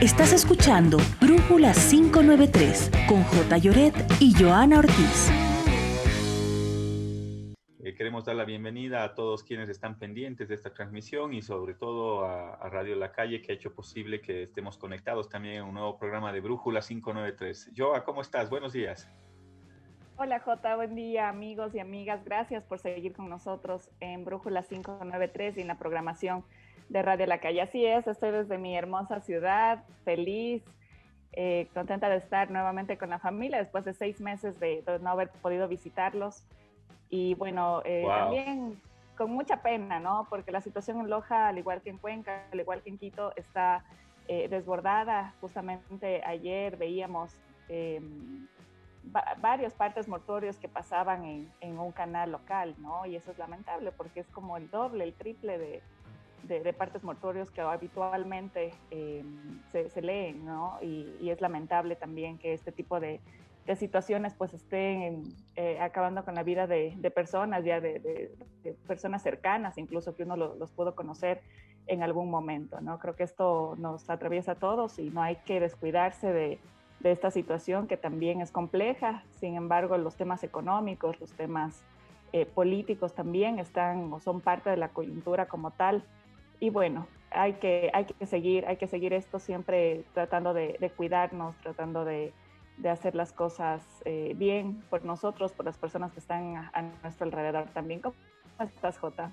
Estás escuchando Brújula 593 con J. Lloret y Joana Ortiz. Queremos dar la bienvenida a todos quienes están pendientes de esta transmisión y sobre todo a Radio La Calle, que ha hecho posible que estemos conectados también en un nuevo programa de Brújula 593. Joa, ¿cómo estás? Buenos días. Hola Jota, buen día amigos y amigas. Gracias por seguir con nosotros en Brújula 593 y en la programación de Radio La Calle. Así es, estoy desde mi hermosa ciudad, feliz, contenta de estar nuevamente con la familia después de 6 meses de no haber podido visitarlos. Y bueno, también con mucha pena, ¿no? Porque la situación en Loja, al igual que en Cuenca, al igual que en Quito, está desbordada. Justamente ayer veíamos varios partes mortuorios que pasaban en un canal local, ¿no? Y eso es lamentable porque es como el doble, el triple de partes mortuorios que habitualmente se leen, ¿no? Y es lamentable también que este tipo de situaciones pues estén acabando con la vida de personas, ya de personas cercanas, incluso que uno los pudo conocer en algún momento, ¿no? Creo que esto nos atraviesa a todos y no hay que descuidarse de esta situación que también es compleja. Sin embargo, los temas económicos, los temas políticos también están o son parte de la coyuntura como tal. Y bueno, hay que seguir esto siempre tratando de cuidarnos, tratando de hacer las cosas bien por nosotros, por las personas que están a nuestro alrededor también. ¿Cómo estás, Jota?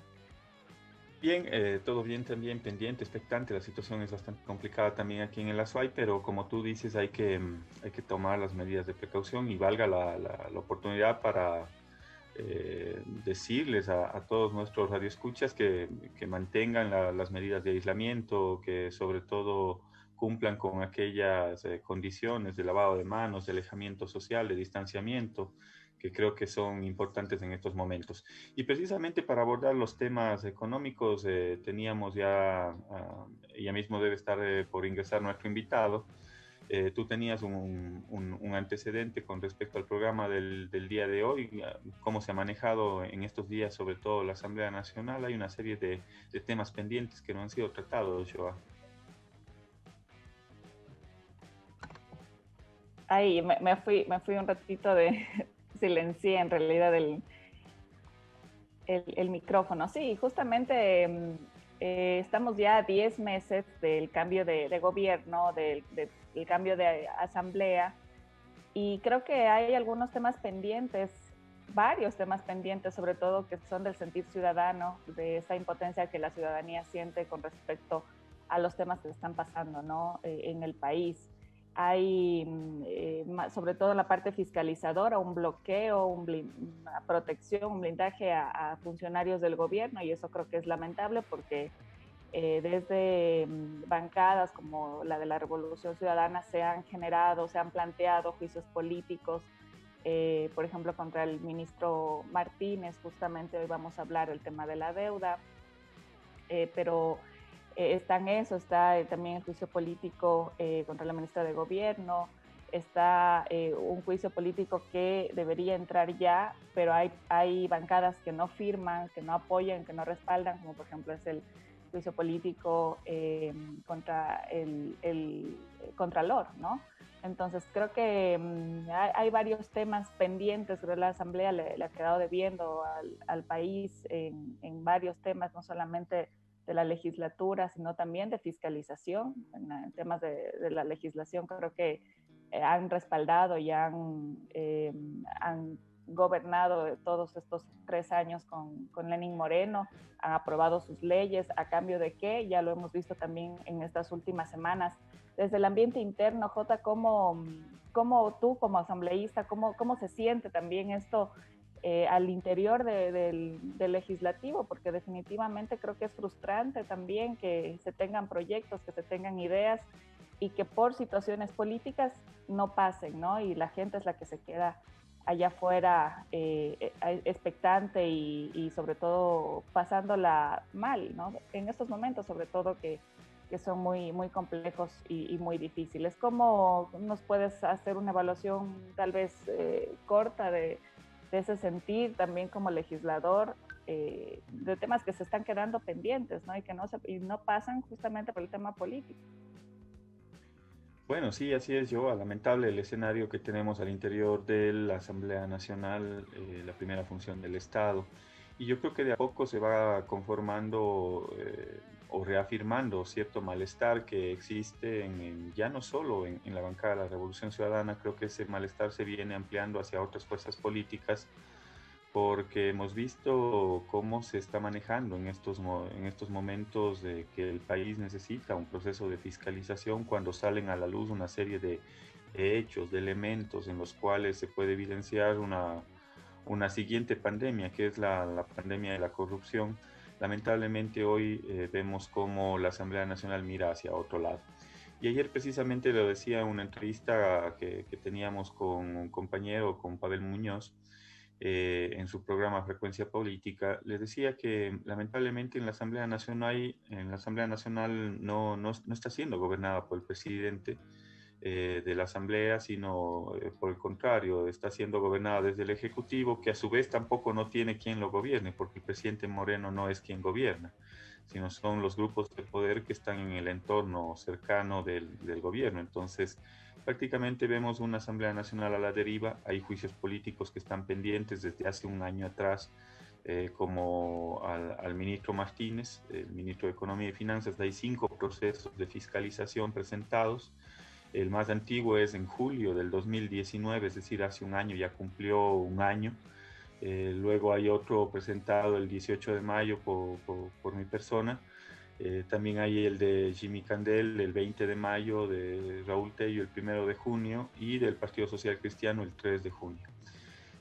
Bien, todo bien también, pendiente, expectante. La situación es bastante complicada también aquí en el Azuay, pero como tú dices, hay que tomar las medidas de precaución y valga la oportunidad para decirles a todos nuestros radioescuchas que mantengan las medidas de aislamiento, que sobre todo cumplan con aquellas condiciones de lavado de manos, de alejamiento social, de distanciamiento, que creo que son importantes en estos momentos. Y precisamente para abordar los temas económicos, teníamos ya mismo debe estar por ingresar nuestro invitado. Tú tenías un antecedente con respecto al programa del día de hoy, cómo se ha manejado en estos días, sobre todo la Asamblea Nacional. Hay una serie de temas pendientes que no han sido tratados, Joa. Ahí me fui un ratito silencié en realidad el micrófono. Sí, justamente estamos ya a 10 meses del cambio de gobierno, del cambio de asamblea, y creo que hay algunos temas pendientes, varios temas pendientes, sobre todo que son del sentir ciudadano, de esa impotencia que la ciudadanía siente con respecto a los temas que están pasando, ¿no? En el país. Hay, sobre todo en la parte fiscalizadora, un bloqueo, una protección, un blindaje a funcionarios del gobierno, y eso creo que es lamentable porque desde bancadas como la de la Revolución Ciudadana se han planteado juicios políticos, por ejemplo, contra el ministro Martínez. Justamente hoy vamos a hablar del tema de la deuda, pero está en eso, está también el juicio político contra la ministra de Gobierno, está un juicio político que debería entrar ya, pero hay bancadas que no firman, que no apoyan, que no respaldan, como por ejemplo es el juicio político contra el Contralor, ¿no? Entonces creo que hay varios temas pendientes, creo que la Asamblea le ha quedado debiendo al país en varios temas, no solamente de la legislatura, sino también de fiscalización. En temas de la legislación creo que han respaldado y han gobernado todos estos 3 años con Lenín Moreno, han aprobado sus leyes, a cambio de qué, ya lo hemos visto también en estas últimas semanas. Desde el ambiente interno, Jota, ¿cómo tú como asambleísta, cómo se siente también esto al interior del legislativo? Porque definitivamente creo que es frustrante también que se tengan proyectos, que se tengan ideas y que por situaciones políticas no pasen, ¿no? Y la gente es la que se queda allá afuera expectante y sobre todo pasándola mal, ¿no? En estos momentos, sobre todo que son muy, muy complejos y muy difíciles. ¿Cómo nos puedes hacer una evaluación tal vez corta de ese sentir también como legislador, de temas que se están quedando pendientes, ¿no? Y que no pasan justamente por el tema político? Bueno, sí, así es, Joa. Lamentable el escenario que tenemos al interior de la Asamblea Nacional, la primera función del Estado. Y yo creo que de a poco se va conformando o reafirmando cierto malestar que existe ya no solo en la bancada de la Revolución Ciudadana. Creo que ese malestar se viene ampliando hacia otras fuerzas políticas, porque hemos visto cómo se está manejando en estos momentos de que el país necesita un proceso de fiscalización cuando salen a la luz una serie de hechos, de elementos en los cuales se puede evidenciar una siguiente pandemia, que es la pandemia de la corrupción. Lamentablemente hoy vemos cómo la Asamblea Nacional mira hacia otro lado. Y ayer precisamente lo decía en una entrevista que teníamos con un compañero, con Pavel Muñoz, en su programa Frecuencia Política, les decía que lamentablemente en la Asamblea Nacional no está siendo gobernada por el presidente de la Asamblea, sino por el contrario, está siendo gobernada desde el Ejecutivo, que a su vez tampoco no tiene quien lo gobierne, porque el presidente Moreno no es quien gobierna, sino son los grupos de poder que están en el entorno cercano del gobierno. Entonces, prácticamente vemos una Asamblea Nacional a la deriva, hay juicios políticos que están pendientes desde hace un año atrás, como al ministro Martínez, el ministro de Economía y Finanzas. Hay 5 procesos de fiscalización presentados. El más antiguo es en julio del 2019, es decir, hace un año, ya cumplió un año. Luego hay otro presentado el 18 de mayo por mi persona. También hay el de Jimmy Candel el 20 de mayo, de Raúl Tello el 1 de junio y del Partido Social Cristiano el 3 de junio.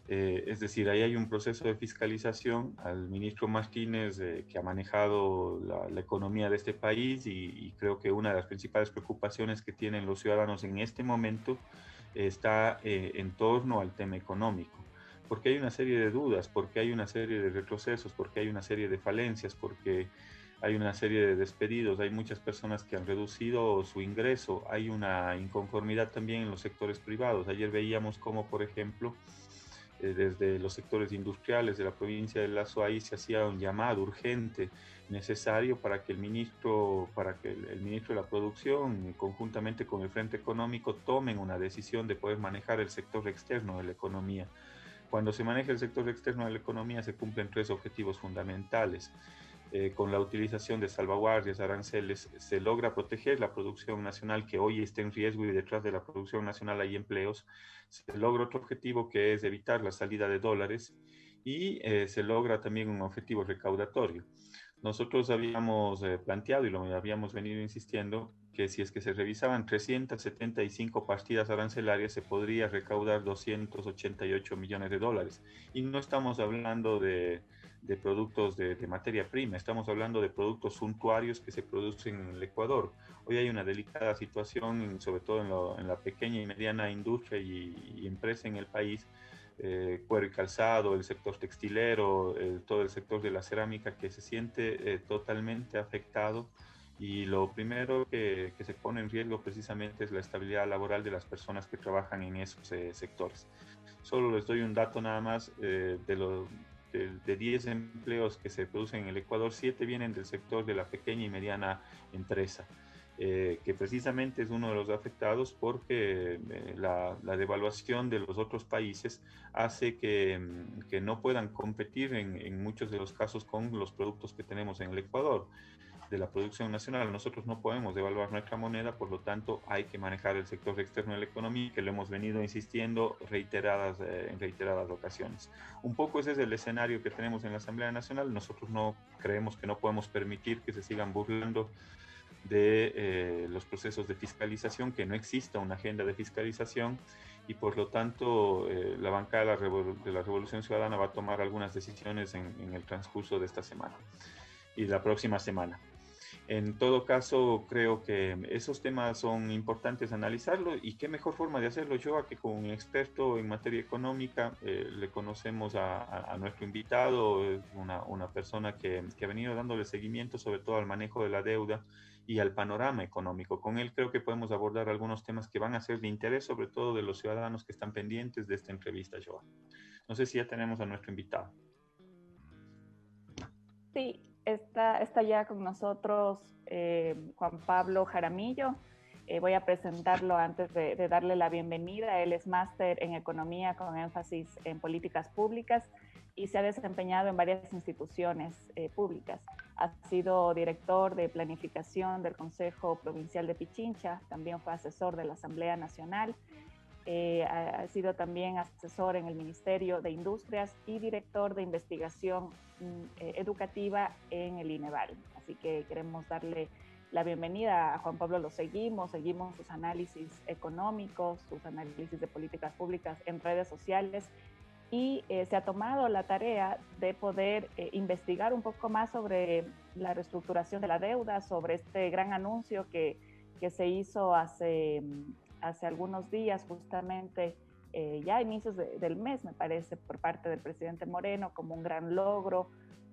Es decir, ahí hay un proceso de fiscalización al ministro Martínez, que ha manejado la economía de este país, y creo que una de las principales preocupaciones que tienen los ciudadanos en este momento está en torno al tema económico, porque hay una serie de dudas, porque hay una serie de retrocesos, porque hay una serie de falencias, porque hay una serie de despedidos, hay muchas personas que han reducido su ingreso, hay una inconformidad también en los sectores privados. Ayer veíamos cómo, por ejemplo, desde los sectores industriales de la provincia del Lazo, ahí se hacía un llamado urgente, necesario, para que el ministro de la Producción, conjuntamente con el Frente Económico, tomen una decisión de poder manejar el sector externo de la economía. Cuando se maneja el sector externo de la economía se cumplen 3 objetivos fundamentales. Con la utilización de salvaguardias, aranceles, se logra proteger la producción nacional, que hoy está en riesgo, y detrás de la producción nacional hay empleos. Se logra otro objetivo, que es evitar la salida de dólares, y se logra también un objetivo recaudatorio. Nosotros habíamos planteado, y lo habíamos venido insistiendo, que si es que se revisaban 375 partidas arancelarias, se podría recaudar 288 millones de dólares. Y no estamos hablando de productos de materia prima, estamos hablando de productos suntuarios que se producen en el Ecuador. Hoy hay una delicada situación, sobre todo en la pequeña y mediana industria y empresa en el país, cuero y calzado, el sector textilero, todo el sector de la cerámica, que se siente totalmente afectado, y lo primero que se pone en riesgo precisamente es la estabilidad laboral de las personas que trabajan en esos sectores. Solo les doy un dato nada más, de 10 empleos que se producen en el Ecuador, 7 vienen del sector de la pequeña y mediana empresa, que precisamente es uno de los afectados, porque la devaluación de los otros países hace que no puedan competir en muchos de los casos con los productos que tenemos en el Ecuador de la producción nacional. Nosotros no podemos devaluar nuestra moneda, por lo tanto hay que manejar el sector externo de la economía, que lo hemos venido insistiendo en reiteradas ocasiones. Un poco ese es el escenario que tenemos en la Asamblea Nacional. Nosotros no creemos que no podemos permitir que se sigan burlando de los procesos de fiscalización, que no exista una agenda de fiscalización, y por lo tanto la bancada de la Revolución Ciudadana va a tomar algunas decisiones en el transcurso de esta semana y la próxima semana. En todo caso, creo que esos temas son importantes analizarlos, y qué mejor forma de hacerlo, yo, que con un experto en materia económica. Le conocemos a nuestro invitado, es una persona que ha venido dándole seguimiento sobre todo al manejo de la deuda y al panorama económico. Con él creo que podemos abordar algunos temas que van a ser de interés, sobre todo de los ciudadanos que están pendientes de esta entrevista, Joa. No sé si ya tenemos a nuestro invitado. Sí, está ya con nosotros Juan Pablo Jaramillo. Voy a presentarlo antes de darle la bienvenida. Él es máster en economía con énfasis en políticas públicas y se ha desempeñado en varias instituciones públicas. Ha sido director de planificación del Consejo Provincial de Pichincha, también fue asesor de la Asamblea Nacional, ha sido también asesor en el Ministerio de Industrias y director de investigación educativa en el INEVAL. Así que queremos darle la bienvenida a Juan Pablo. Lo seguimos sus análisis económicos, sus análisis de políticas públicas en redes sociales y se ha tomado la tarea de poder investigar un poco más sobre la reestructuración de la deuda, sobre este gran anuncio que se hizo hace algunos días, justamente ya a inicios del mes, me parece, por parte del presidente Moreno, como un gran logro,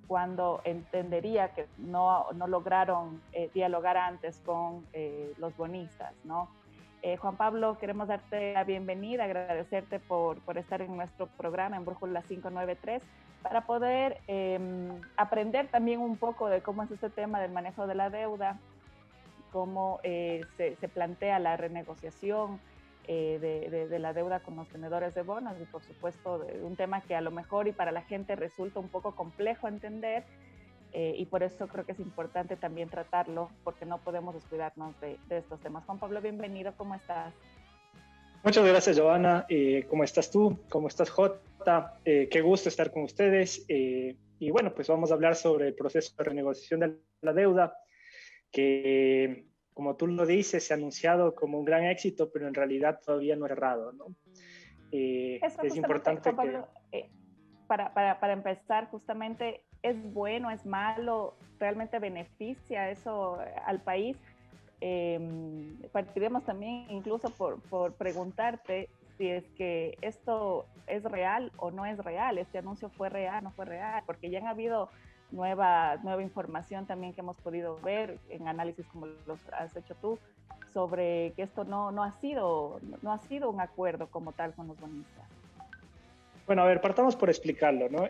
cuando entendería que no lograron dialogar antes con los bonistas, ¿no? Juan Pablo, queremos darte la bienvenida, agradecerte por estar en nuestro programa en Brújula 593, para poder aprender también un poco de cómo es este tema del manejo de la deuda, cómo se plantea la renegociación de la deuda con los tenedores de bonos y por supuesto de un tema que a lo mejor y para la gente resulta un poco complejo entender y por eso creo que es importante también tratarlo porque no podemos descuidarnos de estos temas. Juan Pablo, bienvenido, ¿cómo estás? Muchas gracias, Joana. ¿Cómo estás tú? ¿Cómo estás, Jota? Qué gusto estar con ustedes. Y bueno, pues vamos a hablar sobre el proceso de renegociación de la deuda, que, como tú lo dices, se ha anunciado como un gran éxito, pero en realidad todavía no es cerrado, ¿no? Es importante Juan Pablo, para empezar, justamente, ¿es bueno, es malo? ¿Realmente beneficia eso al país? Partiremos también incluso por preguntarte si es que esto es real o no es real, este anuncio fue real, no fue real, porque ya han habido nueva información también que hemos podido ver en análisis como los has hecho tú, sobre que esto no ha sido un acuerdo como tal con los bonistas. Bueno, a ver, partamos por explicarlo, ¿no?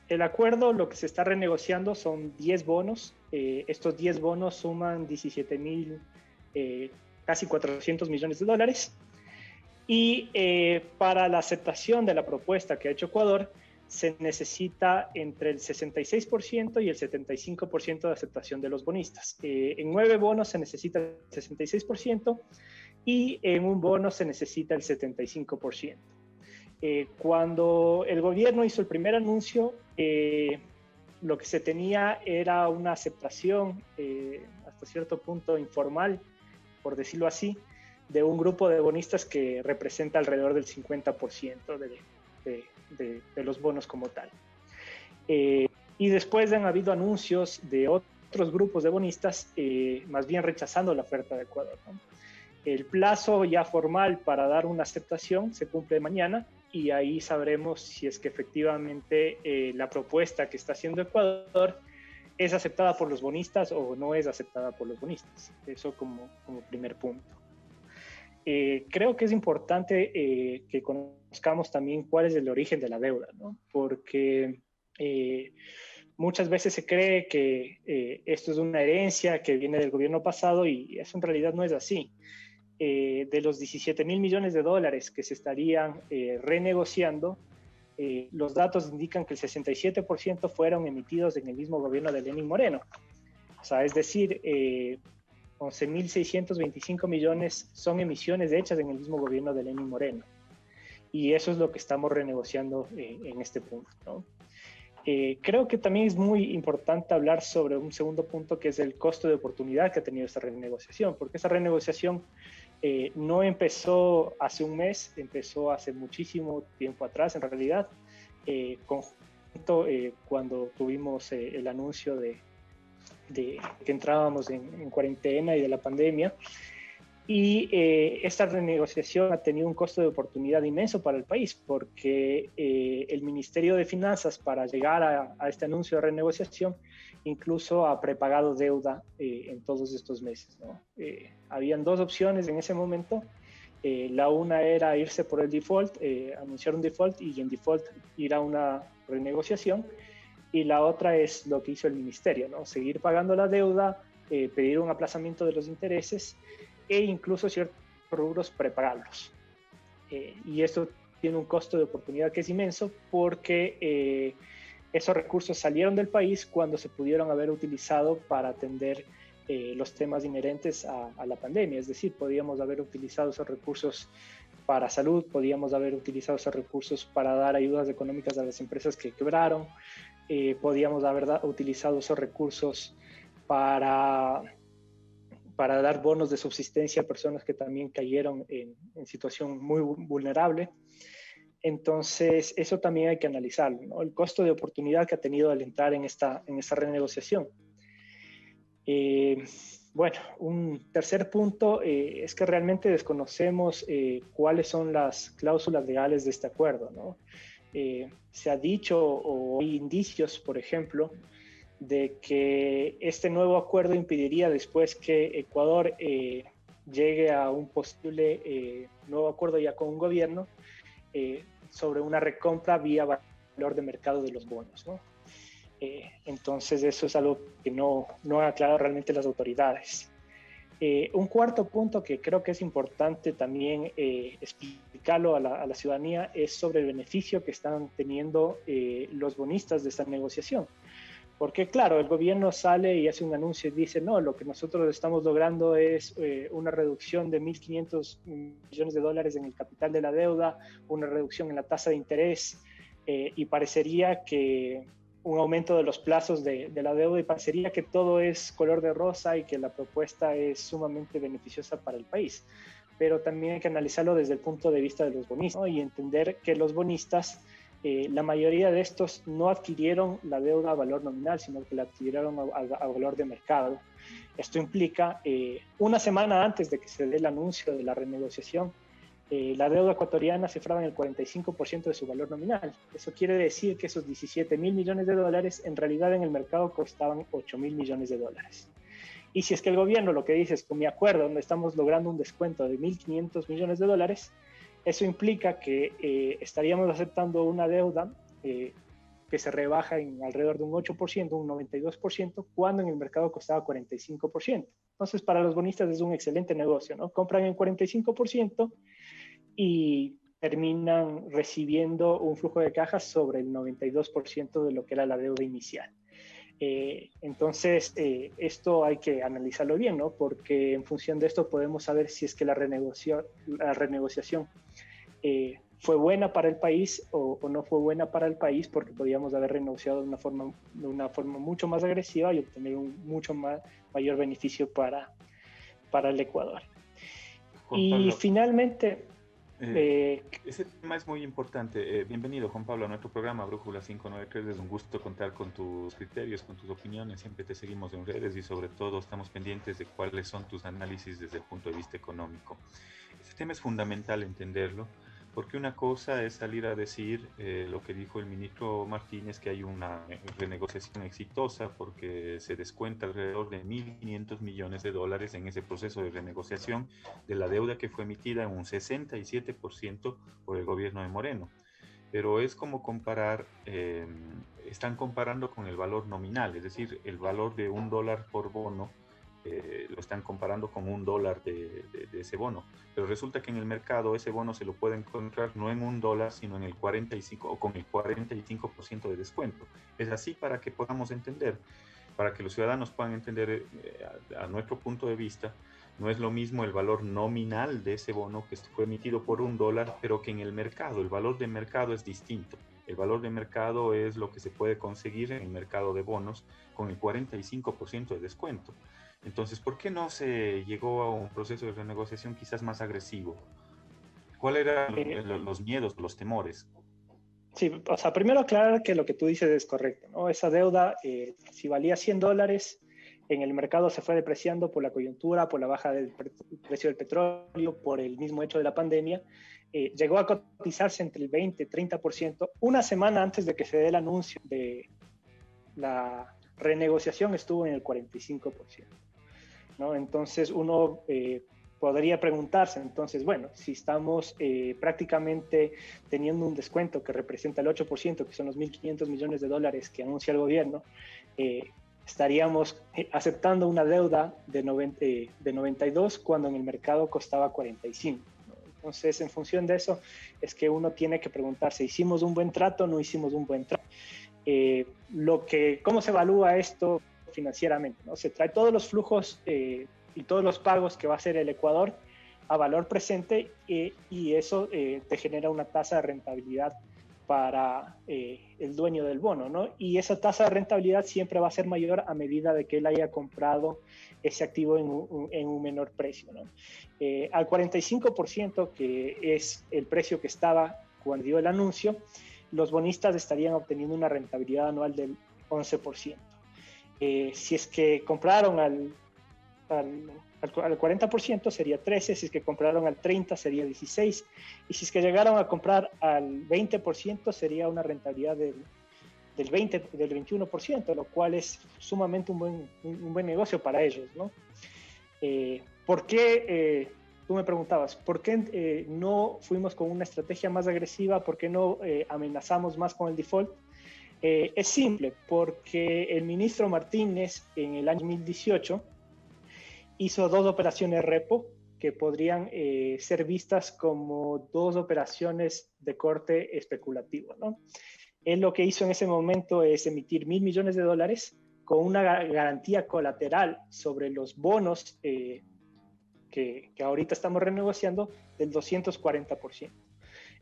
El acuerdo, lo que se está renegociando son 10 bonos. Estos 10 bonos suman 17.000, casi 400 millones de dólares. Y para la aceptación de la propuesta que ha hecho Ecuador, se necesita entre el 66% y el 75% de aceptación de los bonistas. En 9 bonos se necesita el 66% y en un bono se necesita el 75%. Cuando el gobierno hizo el primer anuncio, lo que se tenía era una aceptación hasta cierto punto informal, por decirlo así, de un grupo de bonistas que representa alrededor del 50% de los bonos como tal. Y después han habido anuncios de otros grupos de bonistas más bien rechazando la oferta de Ecuador, ¿no? El plazo ya formal para dar una aceptación se cumple mañana y ahí sabremos si es que efectivamente la propuesta que está haciendo Ecuador es aceptada por los bonistas o no es aceptada por los bonistas. Eso como primer punto. Creo que es importante que conozcamos también cuál es el origen de la deuda, ¿no? Porque muchas veces se cree que esto es una herencia que viene del gobierno pasado y eso en realidad no es así. De los 17.000 millones de dólares que se estarían renegociando, los datos indican que el 67% fueron emitidos en el mismo gobierno de Lenín Moreno. O sea, es decir, 11.625 millones son emisiones hechas en el mismo gobierno de Lenín Moreno. Y eso es lo que estamos renegociando en este punto, ¿no? Creo que también es muy importante hablar sobre un segundo punto, que es el costo de oportunidad que ha tenido esta renegociación, porque esta renegociación no empezó hace un mes, empezó hace muchísimo tiempo atrás, en realidad, cuando tuvimos el anuncio de que entrábamos en cuarentena y de la pandemia. Y esta renegociación ha tenido un costo de oportunidad inmenso para el país, porque el Ministerio de Finanzas, para llegar a este anuncio de renegociación, incluso ha prepagado deuda en todos estos meses, ¿no? Habían dos opciones en ese momento. La una era irse por el default, anunciar un default y en default ir a una renegociación. Y la otra es lo que hizo el Ministerio, ¿no? Seguir pagando la deuda, pedir un aplazamiento de los intereses e incluso ciertos rubros prepararlos. Y esto tiene un costo de oportunidad que es inmenso porque esos recursos salieron del país cuando se pudieron haber utilizado para atender los temas inherentes a la pandemia. Es decir, podíamos haber utilizado esos recursos para salud, podíamos haber utilizado esos recursos para dar ayudas económicas a las empresas que quebraron, podíamos haber utilizado esos recursos para dar bonos de subsistencia a personas que también cayeron en situación muy vulnerable. Entonces, eso también hay que analizarlo, ¿no? El costo de oportunidad que ha tenido al entrar en esta renegociación. Bueno, un tercer punto es que realmente desconocemos cuáles son las cláusulas legales de este acuerdo, ¿no? Se ha dicho o hay indicios, por ejemplo, de que este nuevo acuerdo impediría después que Ecuador llegue a un posible nuevo acuerdo ya con un gobierno sobre una recompra vía valor de mercado de los bonos, ¿no? Entonces eso es algo que no han aclarado realmente las autoridades. Un cuarto punto que creo que es importante también explicarlo a la ciudadanía es sobre el beneficio que están teniendo los bonistas de esta negociación. Porque claro, el gobierno sale y hace un anuncio y dice, no, lo que nosotros estamos logrando es una reducción de 1.500 millones de dólares en el capital de la deuda, una reducción en la tasa de interés y parecería que un aumento de los plazos de la deuda y parecería que todo es color de rosa y que la propuesta es sumamente beneficiosa para el país. Pero también hay que analizarlo desde el punto de vista de los bonistas, ¿no? Y entender que los bonistas, la mayoría de estos no adquirieron la deuda a valor nominal, sino que la adquirieron a valor de mercado. Esto implica, una semana antes de que se dé el anuncio de la renegociación, la deuda ecuatoriana cifraba en el 45% de su valor nominal. Eso quiere decir que esos 17.000 millones de dólares en realidad en el mercado costaban 8.000 millones de dólares. Y si es que el gobierno lo que dice es, con mi acuerdo, donde estamos logrando un descuento de 1.500 millones de dólares, eso implica que estaríamos aceptando una deuda que se rebaja en alrededor de un 8%, un 92%, cuando en el mercado costaba 45%. Entonces, para los bonistas es un excelente negocio, ¿no? Compran en 45% y terminan recibiendo un flujo de caja sobre el 92% de lo que era la deuda inicial. Entonces, esto hay que analizarlo bien, ¿no? Porque en función de esto podemos saber si es que la renegociación fue buena para el país o no fue buena para el país, porque podíamos haber renegociado de una forma mucho más agresiva y obtener un mucho mayor beneficio para el Ecuador. Juan Pablo, y finalmente... ese tema es muy importante. Bienvenido, Juan Pablo, a nuestro programa Brújula 593. Es un gusto contar con tus criterios, con tus opiniones. Siempre te seguimos en redes y sobre todo estamos pendientes de cuáles son tus análisis desde el punto de vista económico. Este tema es fundamental entenderlo, porque una cosa es salir a decir lo que dijo el ministro Martínez, que hay una renegociación exitosa porque se descuenta alrededor de 1.500 millones de dólares en ese proceso de renegociación de la deuda que fue emitida en un 67% por el gobierno de Moreno. Pero es como comparar, están comparando con el valor nominal, es decir, el valor de $1 por bono. Lo están comparando con $1 de ese bono, pero resulta que en el mercado ese bono se lo puede encontrar no en $1, sino en el 45 o con el 45% de descuento. Es así para que podamos entender, para que los ciudadanos puedan entender a nuestro punto de vista. No es lo mismo el valor nominal de ese bono que fue emitido por $1, pero que en el mercado, el valor de mercado es distinto. El valor de mercado es lo que se puede conseguir en el mercado de bonos con el 45% de descuento. Entonces, ¿por qué no se llegó a un proceso de renegociación quizás más agresivo? ¿Cuáles eran los miedos, los temores? Sí, o sea, primero aclarar que lo que tú dices es correcto, ¿no? Esa deuda, si valía $100, en el mercado se fue depreciando por la coyuntura, por la baja del precio del petróleo, por el mismo hecho de la pandemia. Llegó a cotizarse entre el 20 y 30%. Una semana antes de que se dé el anuncio de la renegociación estuvo en el 45%. ¿No? Entonces uno podría preguntarse, entonces, bueno, si estamos prácticamente teniendo un descuento que representa el 8%, que son los 1.500 millones de dólares que anuncia el gobierno, estaríamos aceptando una deuda de 92 cuando en el mercado costaba 45. ¿No? Entonces, en función de eso, es que uno tiene que preguntarse, ¿hicimos un buen trato o no hicimos un buen trato? ¿Cómo se evalúa esto financieramente? ¿No? Se trae todos los flujos y todos los pagos que va a hacer el Ecuador a valor presente y eso te genera una tasa de rentabilidad para el dueño del bono, ¿no? Y esa tasa de rentabilidad siempre va a ser mayor a medida de que él haya comprado ese activo en un menor precio, ¿no? Al 45%, que es el precio que estaba cuando dio el anuncio, los bonistas estarían obteniendo una rentabilidad anual del 11%. Si es que compraron al 40% sería 13%, si es que compraron al 30% sería 16%, y si es que llegaron a comprar al 20% sería una rentabilidad del 21%, lo cual es sumamente un buen negocio para ellos, ¿no? ¿Por qué? Tú me preguntabas, ¿por qué no fuimos con una estrategia más agresiva? ¿Por qué no amenazamos más con el default? Es simple, porque el ministro Martínez en el año 2018 hizo 2 operaciones repo que podrían ser vistas como 2 operaciones de corte especulativo, ¿no? Él lo que hizo en ese momento es emitir $1.000 millones con una garantía colateral sobre los bonos que ahorita estamos renegociando del 240%.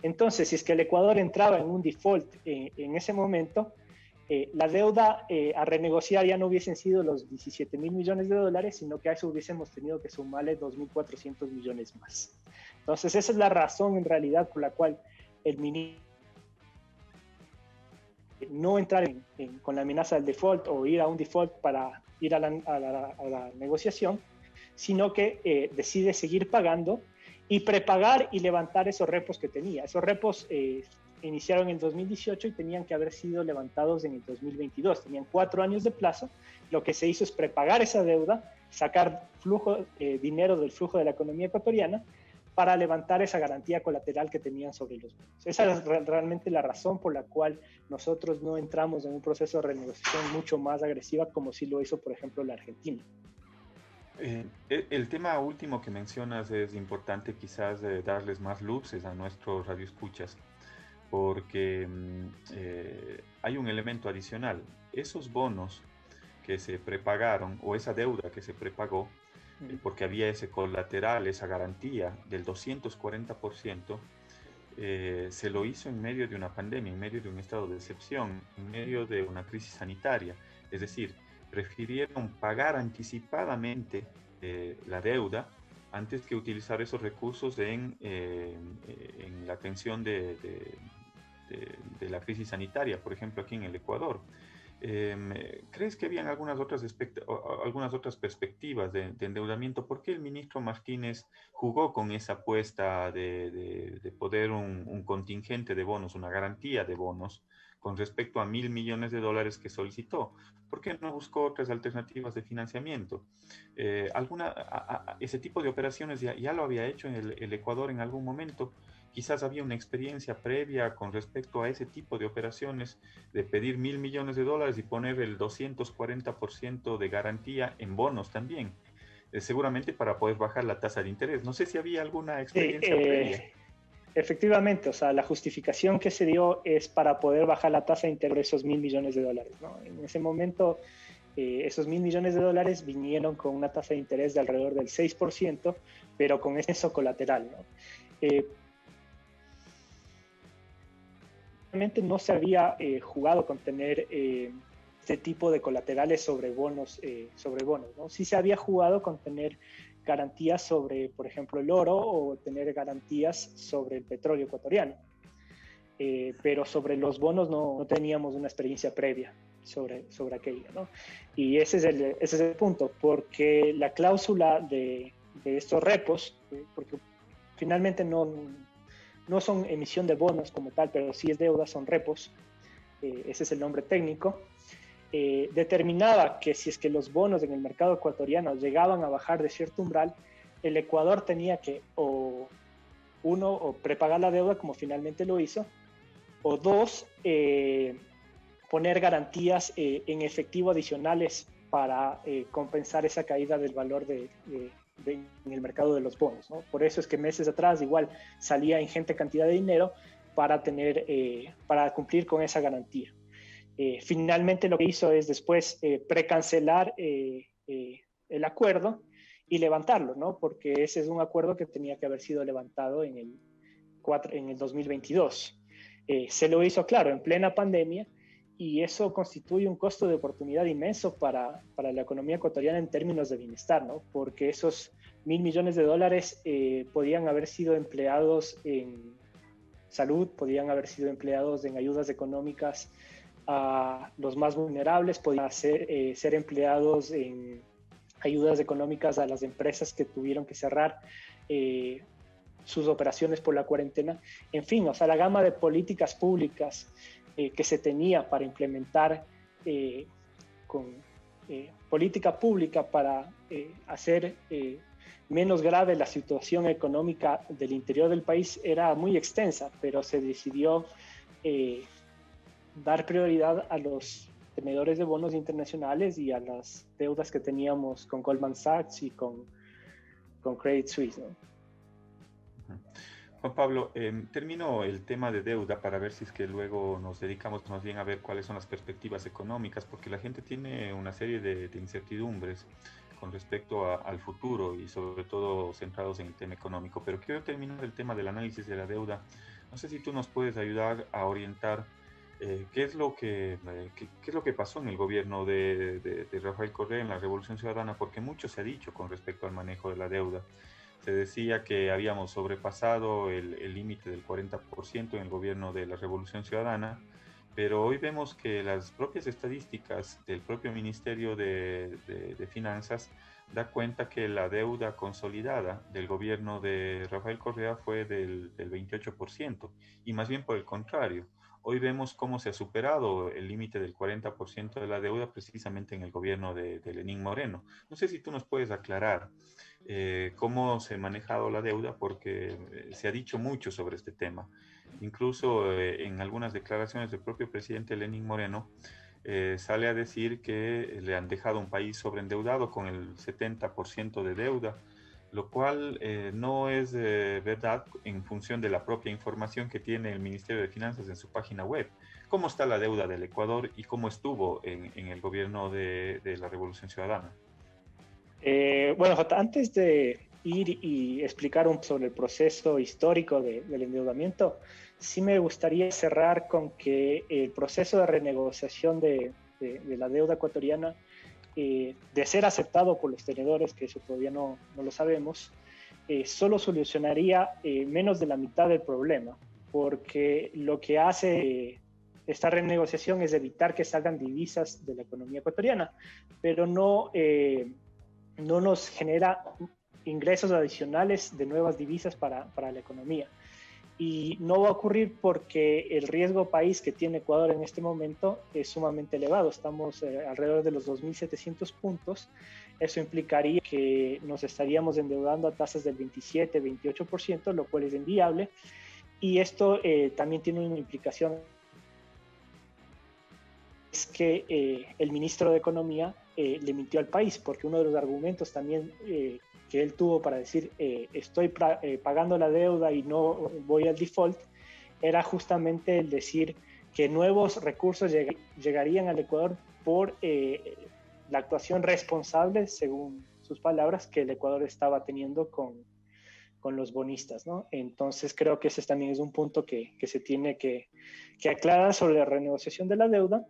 Entonces, si es que el Ecuador entraba en un default en ese momento, la deuda a renegociar ya no hubiesen sido los $17.000 millones, sino que a eso hubiésemos tenido que sumarle 2.400 millones más. Entonces, esa es la razón en realidad por la cual el ministro no entrar con la amenaza del default o ir a un default para ir a la negociación, sino que decide seguir pagando y prepagar y levantar esos repos que tenía. Esos repos iniciaron en 2018 y tenían que haber sido levantados en el 2022. Tenían 4 años de plazo. Lo que se hizo es prepagar esa deuda, sacar dinero del flujo de la economía ecuatoriana para levantar esa garantía colateral que tenían sobre los bonos. Esa es realmente la razón por la cual nosotros no entramos en un proceso de renegociación mucho más agresiva como sí lo hizo, por ejemplo, la Argentina. El tema último que mencionas es importante quizás darles más luces a nuestros radioescuchas, porque hay un elemento adicional. Esos bonos que se prepagaron o esa deuda que se prepagó, porque había ese colateral, esa garantía del 240%, se lo hizo en medio de una pandemia, en medio de un estado de excepción, en medio de una crisis sanitaria. Es decir, prefirieron pagar anticipadamente la deuda antes que utilizar esos recursos en la atención de la crisis sanitaria, por ejemplo, aquí en el Ecuador. ¿Crees que habían algunas otras perspectivas de endeudamiento? ¿Por qué el ministro Martínez jugó con esa apuesta de poder un contingente de bonos, una garantía de bonos, con respecto a $1.000 millones que solicitó? ¿Por qué no buscó otras alternativas de financiamiento? Ese tipo de operaciones ya lo había hecho en el Ecuador en algún momento. Quizás había una experiencia previa con respecto a ese tipo de operaciones, de pedir $1.000 millones y poner el 240% de garantía en bonos también, seguramente para poder bajar la tasa de interés. No sé si había alguna experiencia previa. Efectivamente, o sea, la justificación que se dio es para poder bajar la tasa de interés de esos $1.000 millones, ¿no? En ese momento, esos $1.000 millones vinieron con una tasa de interés de alrededor del 6%, pero con eso colateral, ¿no? Realmente no se había jugado con tener este tipo de colaterales sobre bonos, ¿no? Sí se había jugado con tener garantías sobre, por ejemplo, el oro o tener garantías sobre el petróleo ecuatoriano. Pero sobre los bonos no teníamos una experiencia previa sobre aquello, ¿no? Y ese es el punto, porque la cláusula de estos repos, porque finalmente no son emisión de bonos como tal, pero sí es deuda, son repos, ese es el nombre técnico, determinaba que si es que los bonos en el mercado ecuatoriano llegaban a bajar de cierto umbral, el Ecuador tenía que o prepagar la deuda como finalmente lo hizo, o 2, poner garantías en efectivo adicionales para compensar esa caída del valor en el mercado de los bonos, ¿no? Por eso es que meses atrás igual salía ingente cantidad de dinero para cumplir con esa garantía. Finalmente lo que hizo es después precancelar el acuerdo y levantarlo, ¿no? Porque ese es un acuerdo que tenía que haber sido levantado en el 2022. Se lo hizo, claro, en plena pandemia, y eso constituye un costo de oportunidad inmenso para la economía ecuatoriana en términos de bienestar, ¿no? Porque esos $1.000 millones podían haber sido empleados en salud, podían haber sido empleados en ayudas económicas a los más vulnerables, podían ser empleados en ayudas económicas a las empresas que tuvieron que cerrar sus operaciones por la cuarentena. En fin, o sea, la gama de políticas públicas que se tenía para implementar política pública para hacer menos grave la situación económica del interior del país era muy extensa, pero se decidió dar prioridad a los tenedores de bonos internacionales y a las deudas que teníamos con Goldman Sachs y con Credit Suisse, ¿no? Juan Pablo, termino el tema de deuda para ver si es que luego nos dedicamos más bien a ver cuáles son las perspectivas económicas, porque la gente tiene una serie de incertidumbres con respecto al futuro y sobre todo centrados en el tema económico. Pero quiero terminar el tema del análisis de la deuda. No sé si tú nos puedes ayudar a orientar qué es lo que pasó en el gobierno de Rafael Correa en la Revolución Ciudadana, porque mucho se ha dicho con respecto al manejo de la deuda. Se decía que habíamos sobrepasado el límite del 40% en el gobierno de la Revolución Ciudadana, pero hoy vemos que las propias estadísticas del propio Ministerio de Finanzas da cuenta que la deuda consolidada del gobierno de Rafael Correa fue del 28%, y más bien por el contrario. Hoy vemos cómo se ha superado el límite del 40% de la deuda precisamente en el gobierno de Lenín Moreno. No sé si tú nos puedes aclarar cómo se ha manejado la deuda, porque se ha dicho mucho sobre este tema. Incluso en algunas declaraciones del propio presidente Lenín Moreno sale a decir que le han dejado un país sobreendeudado con el 70% de deuda, lo cual no es verdad en función de la propia información que tiene el Ministerio de Finanzas en su página web. ¿Cómo está la deuda del Ecuador y cómo estuvo en el gobierno de la Revolución Ciudadana? Bueno, Jota, antes de ir y explicar sobre el proceso histórico del endeudamiento, sí me gustaría cerrar con que el proceso de renegociación de la deuda ecuatoriana, de ser aceptado por los tenedores, que eso todavía no lo sabemos, solo solucionaría menos de la mitad del problema, porque lo que hace esta renegociación es evitar que salgan divisas de la economía ecuatoriana, pero no nos genera ingresos adicionales de nuevas divisas para la economía. Y no va a ocurrir porque el riesgo país que tiene Ecuador en este momento es sumamente elevado. Estamos alrededor de los 2.700 puntos. Eso implicaría que nos estaríamos endeudando a tasas del 27, 28%, lo cual es inviable. Y esto también tiene una implicación, es que el ministro de Economía le mintió al país, porque uno de los argumentos también que él tuvo para decir estoy pagando la deuda y no voy al default, era justamente el decir que nuevos recursos llegarían al Ecuador por la actuación responsable, según sus palabras, que el Ecuador estaba teniendo con los bonistas, ¿no? Entonces creo que ese también es un punto que se tiene que aclarar sobre la renegociación de la deuda.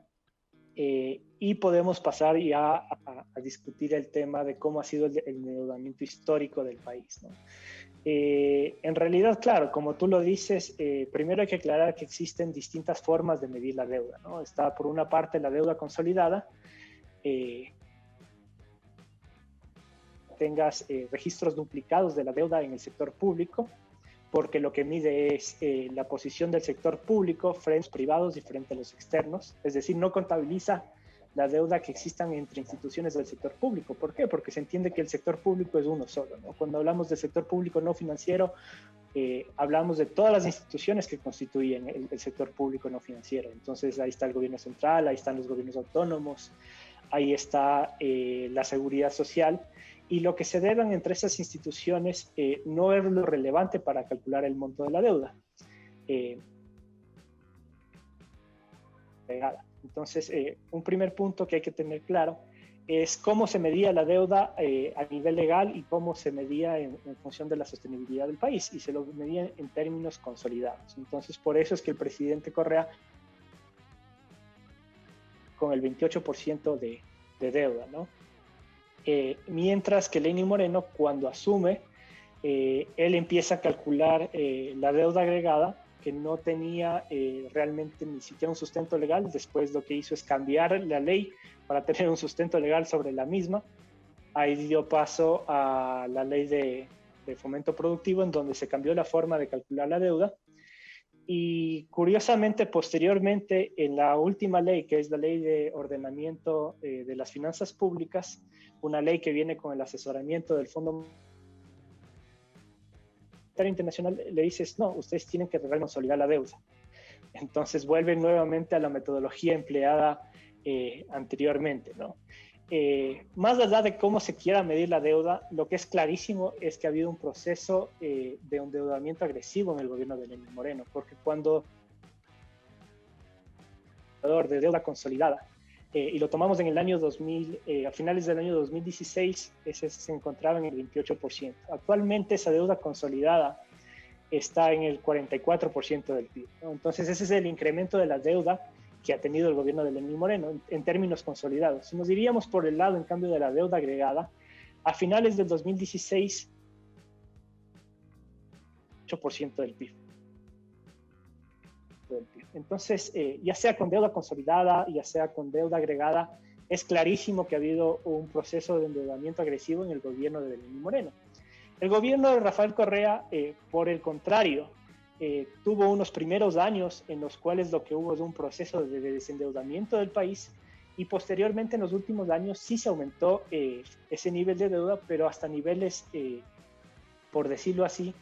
Y podemos pasar ya a discutir el tema de cómo ha sido el endeudamiento histórico del país, ¿no? En realidad, claro, como tú lo dices, primero hay que aclarar que existen distintas formas de medir la deuda, ¿no? Está por una parte la deuda consolidada, tengas registros duplicados de la deuda en el sector público, porque lo que mide es la posición del sector público frente a los privados y frente a los externos, es decir, no contabiliza la deuda que existan entre instituciones del sector público. ¿Por qué? Porque se entiende que el sector público es uno solo, ¿no? Cuando hablamos del sector público no financiero, hablamos de todas las instituciones que constituyen el sector público no financiero. Entonces ahí está el gobierno central, ahí están los gobiernos autónomos, ahí está la seguridad social, y lo que se deudan entre esas instituciones no es lo relevante para calcular el monto de la deuda. Entonces, un primer punto que hay que tener claro es cómo se medía la deuda a nivel legal y cómo se medía en función de la sostenibilidad del país, y se lo medía en términos consolidados. Entonces, por eso es que el presidente Correa, con el 28% de deuda, ¿no? Mientras que Lenín Moreno, cuando asume, él empieza a calcular la deuda agregada, que no tenía realmente ni siquiera un sustento legal. Después lo que hizo es cambiar la ley para tener un sustento legal sobre la misma. Ahí dio paso a la ley de fomento productivo, en donde se cambió la forma de calcular la deuda. Y curiosamente, posteriormente, en la última ley, que es la ley de ordenamiento de las finanzas públicas, una ley que viene con el asesoramiento del Fondo Internacional, le dices, no, ustedes tienen que consolidar la deuda. Entonces vuelven nuevamente a la metodología empleada anteriormente, ¿no? Más allá de cómo se quiera medir la deuda, lo que es clarísimo es que ha habido un proceso de endeudamiento agresivo en el gobierno de Lenín Moreno, porque cuando de deuda consolidada, y lo tomamos en el año 2000, a finales del año 2016, ese se encontraba en el 28%. Actualmente esa deuda consolidada está en el 44% del PIB, ¿no? Entonces ese es el incremento de la deuda que ha tenido el gobierno de Lenín Moreno en términos consolidados. Si nos diríamos por el lado, en cambio, de la deuda agregada, a finales del 2016, 8% del PIB. Entonces, ya sea con deuda consolidada, ya sea con deuda agregada, es clarísimo que ha habido un proceso de endeudamiento agresivo en el gobierno de Lenín Moreno. El gobierno de Rafael Correa, por el contrario, tuvo unos primeros años en los cuales lo que hubo es un proceso de desendeudamiento del país, y posteriormente en los últimos años sí se aumentó ese nivel de deuda, pero hasta niveles, por decirlo así,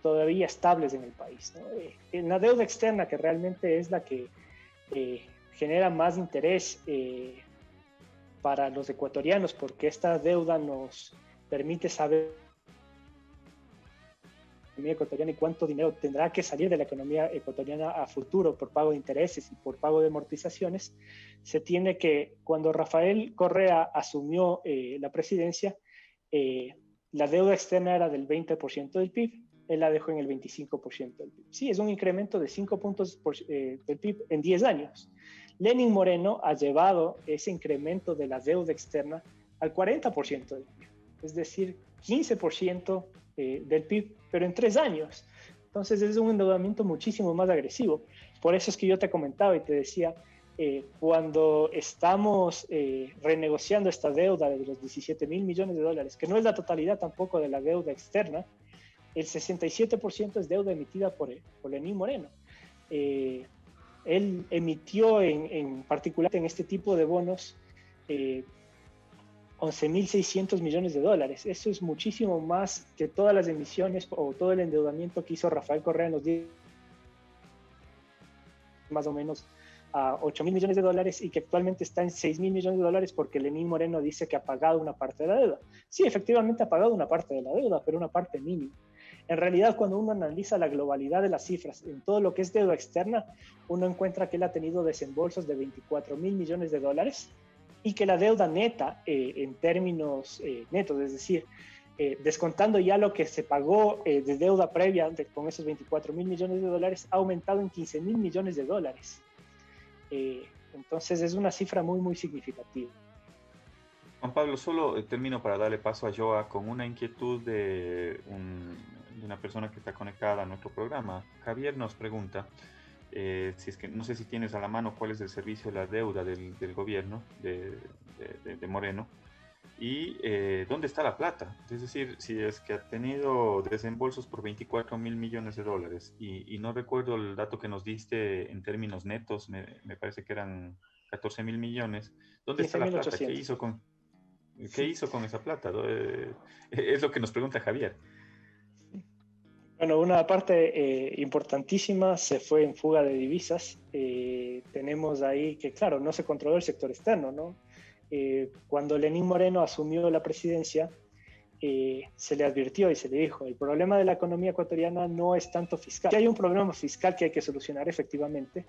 todavía estables en el país, ¿no? En la deuda externa, que realmente es la que genera más interés para los ecuatorianos, porque esta deuda nos permite saber la economía ecuatoriana y cuánto dinero tendrá que salir de la economía ecuatoriana a futuro por pago de intereses y por pago de amortizaciones. Se tiene que, cuando Rafael Correa asumió la presidencia, la deuda externa era del 20% del PIB, él la dejó en el 25% del PIB. Sí, es un incremento de 5 puntos del PIB en 10 años. Lenín Moreno ha llevado ese incremento de la deuda externa al 40% del PIB, es decir, 15% del PIB, pero en 3 años. Entonces es un endeudamiento muchísimo más agresivo. Por eso es que yo te comentaba y te decía, cuando estamos renegociando esta deuda de los 17.000 millones de dólares, que no es la totalidad tampoco de la deuda externa, el 67% es deuda emitida por Lenín Moreno. Él emitió en particular en este tipo de bonos 11.600 millones de dólares. Eso es muchísimo más que todas las emisiones o todo el endeudamiento que hizo Rafael Correa en los 10, más o menos a 8.000 millones de dólares, y que actualmente está en 6.000 millones de dólares porque Lenín Moreno dice que ha pagado una parte de la deuda. Sí, efectivamente ha pagado una parte de la deuda, pero una parte mínima. En realidad, cuando uno analiza la globalidad de las cifras en todo lo que es deuda externa, uno encuentra que él ha tenido desembolsos de 24.000 millones de dólares, y que la deuda neta, en términos netos, es decir, descontando ya lo que se pagó de deuda previa con esos 24.000 millones de dólares, ha aumentado en 15.000 millones de dólares. Entonces es una cifra muy, muy significativa. Juan Pablo, solo termino para darle paso a Joa con una inquietud de una persona que está conectada a nuestro programa. Javier nos pregunta, si es que no sé si tienes a la mano cuál es el servicio de la deuda del gobierno de Moreno, y dónde está la plata. Es decir, si es que ha tenido desembolsos por 24.000 millones de dólares, y no recuerdo el dato que nos diste en términos netos, me parece que eran 14.000 millones. ¿Dónde está la plata? ¿Qué hizo con esa plata? Es lo que nos pregunta Javier. Bueno, una parte importantísima se fue en fuga de divisas. Tenemos ahí que, claro, no se controló el sector externo, ¿no? cuando Lenín Moreno asumió la presidencia, se le advirtió y se le dijo, el problema de la economía ecuatoriana no es tanto fiscal. Sí hay un problema fiscal que hay que solucionar efectivamente,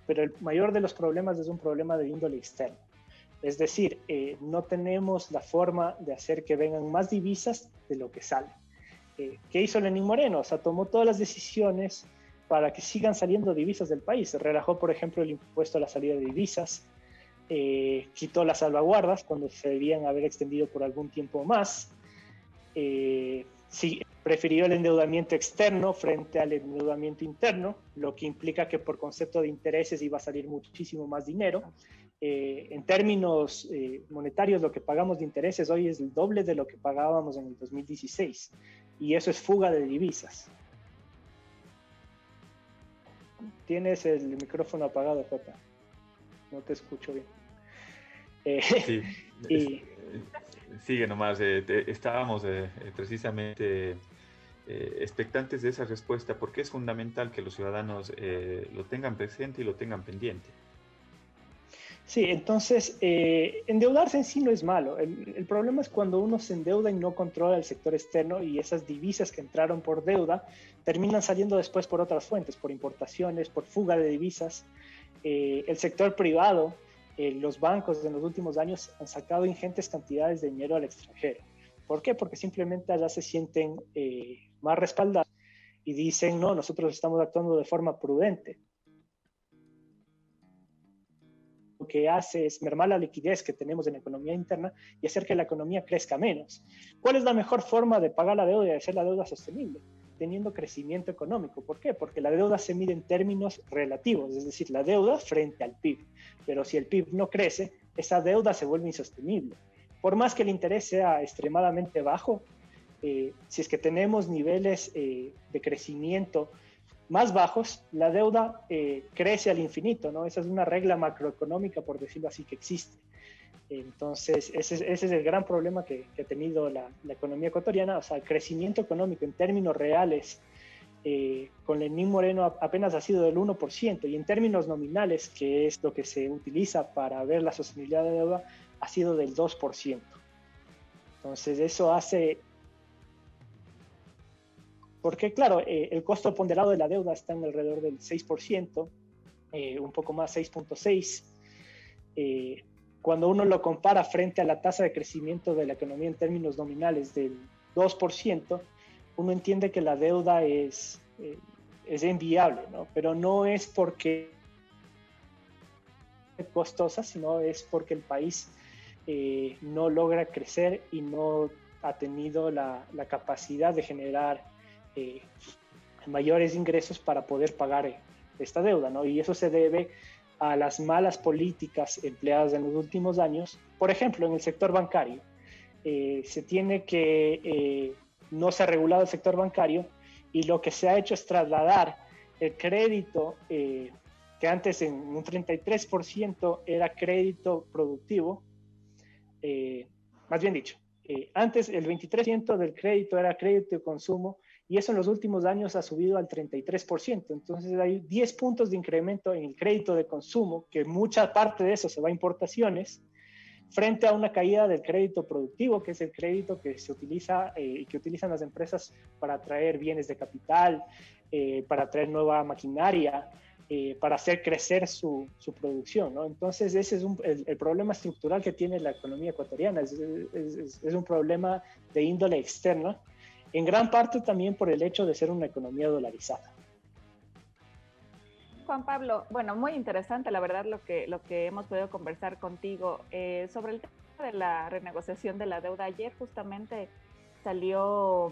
pero el mayor de los problemas es un problema de índole externo. Es decir, no tenemos la forma de hacer que vengan más divisas de lo que sale. ¿Qué hizo Lenín Moreno? O sea, tomó todas las decisiones para que sigan saliendo divisas del país. Relajó, por ejemplo, el impuesto a la salida de divisas, quitó las salvaguardas cuando se debían haber extendido por algún tiempo más. Sí, prefirió el endeudamiento externo frente al endeudamiento interno, lo que implica que por concepto de intereses iba a salir muchísimo más dinero. En términos monetarios, lo que pagamos de intereses hoy es el doble de lo que pagábamos en el 2016, y eso es fuga de divisas. Tienes el micrófono apagado, Jota. No te escucho bien. Sí, sigue nomás. Estábamos precisamente expectantes de esa respuesta, porque es fundamental que los ciudadanos lo tengan presente y lo tengan pendiente. Sí, entonces, endeudarse en sí no es malo. El problema es cuando uno se endeuda y no controla el sector externo, y esas divisas que entraron por deuda terminan saliendo después por otras fuentes, por importaciones, por fuga de divisas. El sector privado, los bancos en los últimos años han sacado ingentes cantidades de dinero al extranjero. ¿Por qué? Porque simplemente allá se sienten más respaldados y dicen, no, nosotros estamos actuando de forma prudente. Lo que hace es mermar la liquidez que tenemos en la economía interna y hacer que la economía crezca menos. ¿Cuál es la mejor forma de pagar la deuda y de hacer la deuda sostenible? Teniendo crecimiento económico. ¿Por qué? Porque la deuda se mide en términos relativos, es decir, la deuda frente al PIB. Pero si el PIB no crece, esa deuda se vuelve insostenible. Por más que el interés sea extremadamente bajo, si es que tenemos niveles de crecimiento más bajos, la deuda crece al infinito, ¿no? Esa es una regla macroeconómica, por decirlo así, que existe. Entonces, ese es el gran problema que ha tenido la economía ecuatoriana. O sea, el crecimiento económico en términos reales con Lenín Moreno apenas ha sido del 1%, y en términos nominales, que es lo que se utiliza para ver la sostenibilidad de deuda, ha sido del 2%. Entonces, eso hace... Porque, claro, el costo ponderado de la deuda está en alrededor del 6%, un poco más, 6.6%. Cuando uno lo compara frente a la tasa de crecimiento de la economía en términos nominales del 2%, uno entiende que la deuda es enviable, ¿no? Pero no es porque es costosa, sino es porque el país no logra crecer y no ha tenido la capacidad de generar mayores ingresos para poder pagar esta deuda, ¿no? Y eso se debe a las malas políticas empleadas en los últimos años. Por ejemplo, en el sector bancario, no se ha regulado el sector bancario, y lo que se ha hecho es trasladar el crédito, que antes en un 33% era crédito productivo, más bien dicho, antes el 23% del crédito era crédito de consumo, y eso en los últimos años ha subido al 33%. Entonces hay 10 puntos de incremento en el crédito de consumo, que mucha parte de eso se va a importaciones, frente a una caída del crédito productivo, que es el crédito que se utiliza y que utilizan las empresas para traer bienes de capital, para traer nueva maquinaria, para hacer crecer su producción, ¿no? Entonces ese es el problema estructural que tiene la economía ecuatoriana. Es un problema de índole externa, en gran parte también por el hecho de ser una economía dolarizada. Juan Pablo, bueno, muy interesante la verdad lo que hemos podido conversar contigo sobre el tema de la renegociación de la deuda. Ayer justamente salió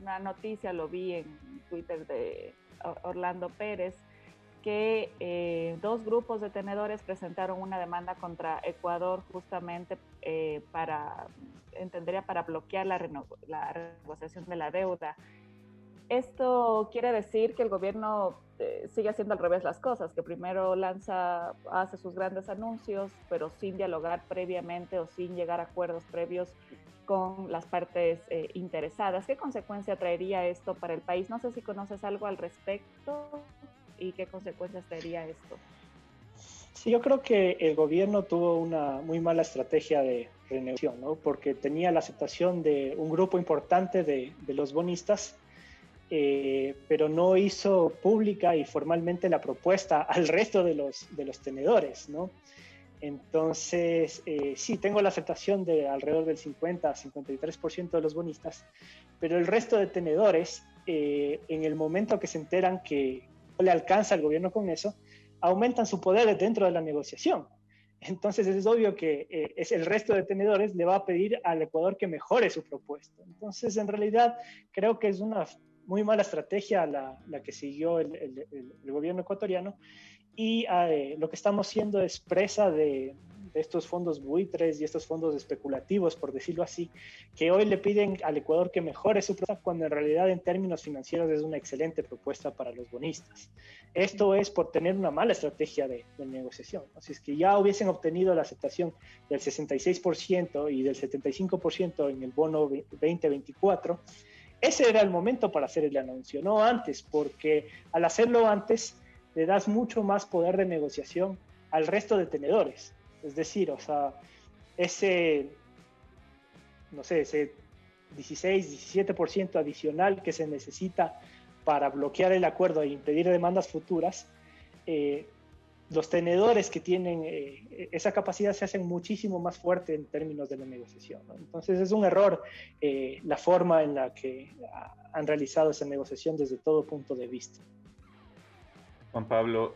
una noticia, lo vi en Twitter de Orlando Pérez, que 2 grupos de tenedores presentaron una demanda contra Ecuador justamente para bloquear la renegociación de la deuda. Esto quiere decir que el gobierno sigue haciendo al revés las cosas, que primero hace sus grandes anuncios, pero sin dialogar previamente o sin llegar a acuerdos previos con las partes interesadas. ¿Qué consecuencia traería esto para el país? No sé si conoces algo al respecto y qué consecuencias traería esto. Sí, yo creo que el gobierno tuvo una muy mala estrategia de renegociación, ¿no? Porque tenía la aceptación de un grupo importante de los bonistas, pero no hizo pública y formalmente la propuesta al resto de los tenedores, ¿no? Entonces, sí, tengo la aceptación de alrededor del 50-53% de los bonistas, pero el resto de tenedores, en el momento que se enteran que no le alcanza al gobierno con eso, aumentan su poder dentro de la negociación. Entonces es obvio que es el resto de tenedores le va a pedir al Ecuador que mejore su propuesta. Entonces, en realidad, creo que es una muy mala estrategia la que siguió el gobierno ecuatoriano, y lo que estamos siendo es presa de estos fondos buitres y estos fondos especulativos, por decirlo así, que hoy le piden al Ecuador que mejore su propuesta, cuando en realidad en términos financieros es una excelente propuesta para los bonistas. Esto es por tener una mala estrategia de negociación. Así es que ya hubiesen obtenido la aceptación del 66% y del 75% en el bono 2024, ese era el momento para hacer el anuncio, no antes, porque al hacerlo antes le das mucho más poder de negociación al resto de tenedores. Es decir, o sea, ese 16-17% adicional que se necesita para bloquear el acuerdo e impedir demandas futuras, los tenedores que tienen esa capacidad se hacen muchísimo más fuerte en términos de la negociación, ¿no? Entonces es un error la forma en la que han realizado esa negociación desde todo punto de vista. Juan Pablo,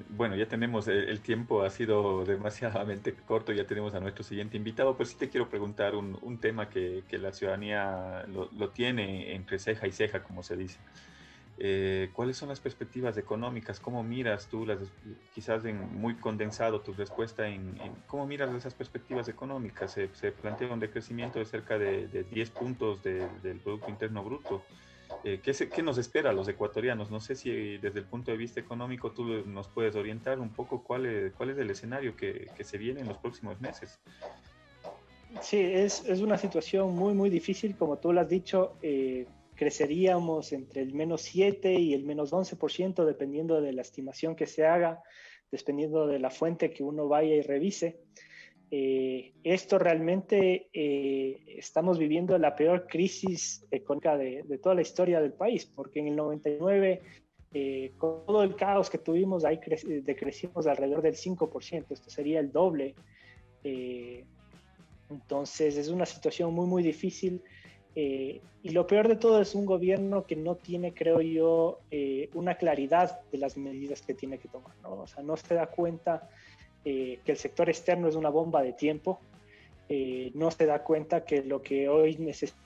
bueno, ya tenemos, el tiempo ha sido demasiadamente corto, ya tenemos a nuestro siguiente invitado, pero sí te quiero preguntar un tema que la ciudadanía lo tiene entre ceja y ceja, como se dice. ¿Cuáles son las perspectivas económicas? ¿Cómo miras tú, quizás muy condensado tu respuesta cómo miras esas perspectivas económicas? Se plantea un decrecimiento de cerca de 10 puntos del Producto Interno Bruto. ¿Qué nos espera a los ecuatorianos? No sé si desde el punto de vista económico tú nos puedes orientar un poco cuál es el escenario que se viene en los próximos meses. Sí, es una situación muy, muy difícil. Como tú lo has dicho, creceríamos entre el -7 y el -11%, dependiendo de la estimación que se haga, dependiendo de la fuente que uno vaya y revise. Esto realmente estamos viviendo la peor crisis económica de toda la historia del país, porque en el 99, con todo el caos que tuvimos, ahí decrecimos alrededor del 5%, esto sería el doble. Entonces es una situación muy, muy difícil. Y lo peor de todo es un gobierno que no tiene, creo yo, una claridad de las medidas que tiene que tomar, ¿no? O sea, no se da cuenta que el sector externo es una bomba de tiempo, no se da cuenta que lo que hoy necesita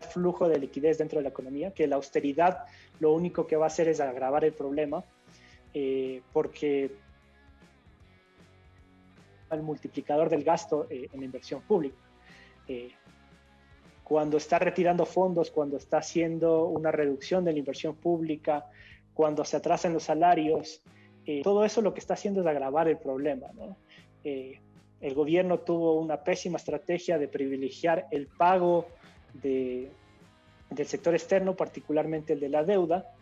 es flujo de liquidez dentro de la economía, que la austeridad lo único que va a hacer es agravar el problema, porque el multiplicador del gasto en inversión pública. Cuando está retirando fondos, cuando está haciendo una reducción de la inversión pública, cuando se atrasan los salarios, todo eso lo que está haciendo es agravar el problema, ¿no? El gobierno tuvo una pésima estrategia de privilegiar el pago del sector externo, particularmente el de la deuda,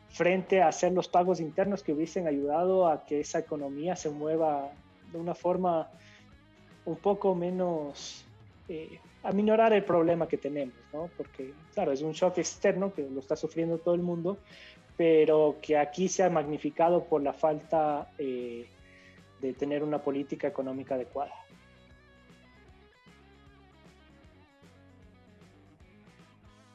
frente a hacer los pagos internos que hubiesen ayudado a que esa economía se mueva de una forma un poco menos, a minorar el problema que tenemos, ¿no? Porque, claro, es un shock externo que lo está sufriendo todo el mundo, pero que aquí se ha magnificado por la falta de tener una política económica adecuada.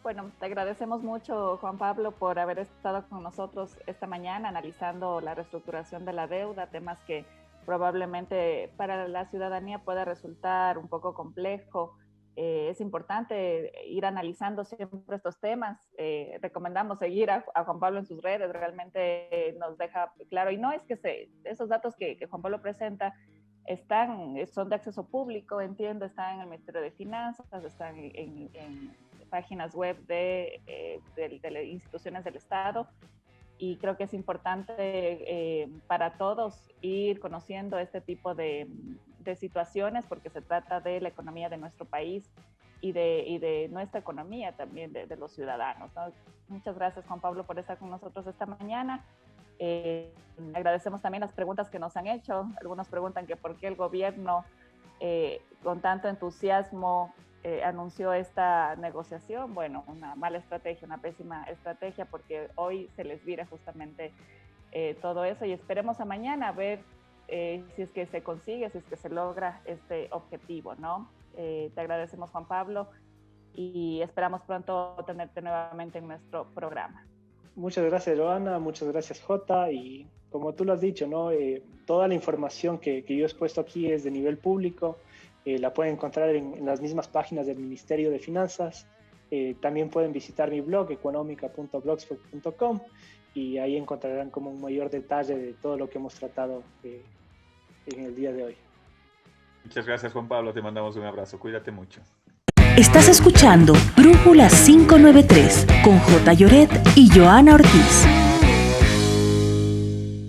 Bueno, te agradecemos mucho, Juan Pablo, por haber estado con nosotros esta mañana analizando la reestructuración de la deuda, temas que probablemente para la ciudadanía pueda resultar un poco complejo. Es importante ir analizando siempre estos temas. Recomendamos seguir a Juan Pablo en sus redes, realmente nos deja claro. Y no es que esos datos que Juan Pablo presenta son de acceso público, entiendo, están en el Ministerio de Finanzas, están en páginas web de instituciones del Estado. Y creo que es importante para todos ir conociendo este tipo de situaciones, porque se trata de la economía de nuestro país y de nuestra economía también, de los ciudadanos, ¿no? Muchas gracias, Juan Pablo, por estar con nosotros esta mañana. Agradecemos también las preguntas que nos han hecho. Algunos preguntan que por qué el gobierno con tanto entusiasmo anunció esta negociación. Bueno, una mala estrategia, una pésima estrategia, porque hoy se les vira justamente todo eso, y esperemos a mañana a ver si es que se consigue, si es que se logra este objetivo, ¿no? Te agradecemos, Juan Pablo, y esperamos pronto tenerte nuevamente en nuestro programa. Muchas gracias, Joana, muchas gracias, Jota, y como tú lo has dicho, ¿no? Toda la información que yo he expuesto aquí es de nivel público, la pueden encontrar en las mismas páginas del Ministerio de Finanzas. También pueden visitar mi blog, economica.blogspot.com, y ahí encontrarán como un mayor detalle de todo lo que hemos tratado en el día de hoy. Muchas gracias, Juan Pablo, te mandamos un abrazo, cuídate mucho. Estás escuchando Brújula 593 con J. Lloret y Joana Ortiz.